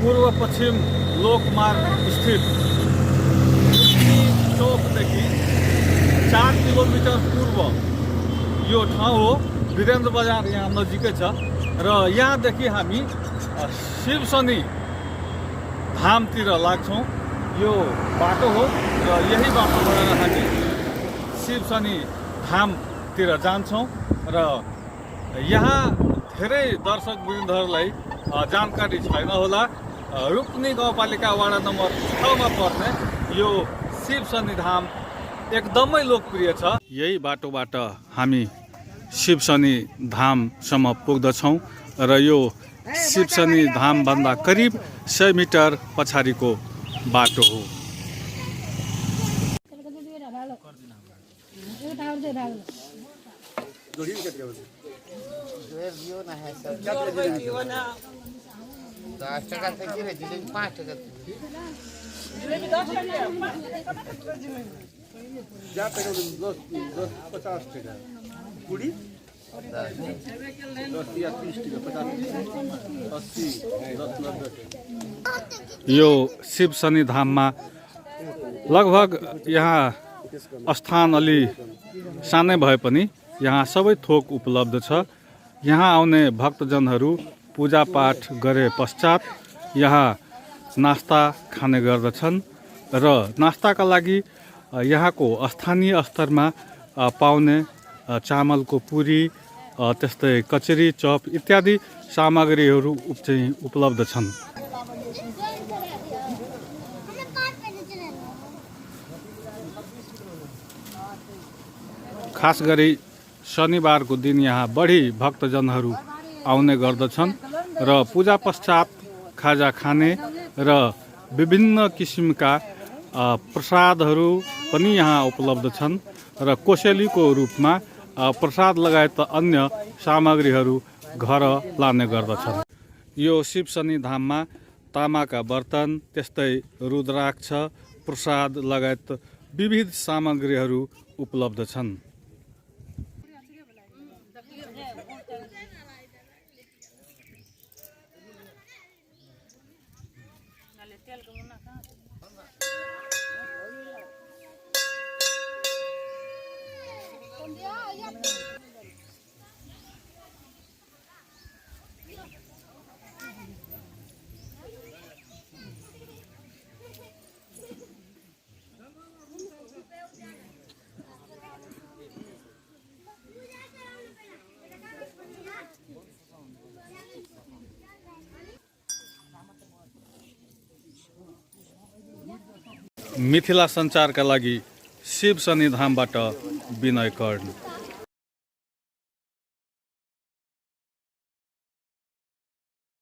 पूर्व पश्चिम लोकमार्ग स्थित चौकदेखि 4 किलोमिटर पूर्व यो ठाउँ हो। वीरेन्द्र बजार यहाँ नजिकै छ र यहाँदेखि हामी शिवशनि धामतिर लाग्छौँ। यो बाटो हो र यही बाटोबाट हामी शिवशनि धामतिर जान्छौँ र यहाँ धेरै दर्शक वृन्दहरूलाई जानकारी छैन होला। रुक्नी गाउँपालिका वडा नम्बर 6 मा पर्ने यो शिवशनि धाम एकदमै लोकप्रिय छ। यही बाटोबाट हामी शिवशनि धामसम्म पुग्दछौँ र यो शिवशनि धामभन्दा करिब 100 मिटर पछाडिको बाटो हो। यो शिवशनि धाममा लगभग यहाँ स्थान अलि सानै भए पनि यहाँ सबै थोक उपलब्ध छ। यहाँ आउने भक्तजनहरू पूजापाठ गरे पश्चात यहाँ नास्ता खाने गर्दछन् र नास्ताका लागि यहाँको स्थानीय स्तरमा पाउने चामलको पुरी, त्यस्तै कचरी, चप इत्यादि सामग्रीहरू चाहिँ उपलब्ध छन्। खास गरी शनिबारको दिन यहाँ बढी भक्तजनहरू आउने गर्दछन् र पूजा पश्चात खाजा खाने र विभिन्न किसिमका प्रसादहरू पनि यहाँ उपलब्ध छन् र कोसेलीको रूपमा प्रसाद लगायत अन्य सामग्रीहरू घर लाने गर्दछन्। यो शिवशनि धाममा तामाका बर्तन, त्यस्तै रुद्राक्ष, प्रसाद लगायत विविध सामग्रीहरू उपलब्ध छन्। मिथिला सञ्चारका लागि शिवशनि धामबाट विनय कर्ण।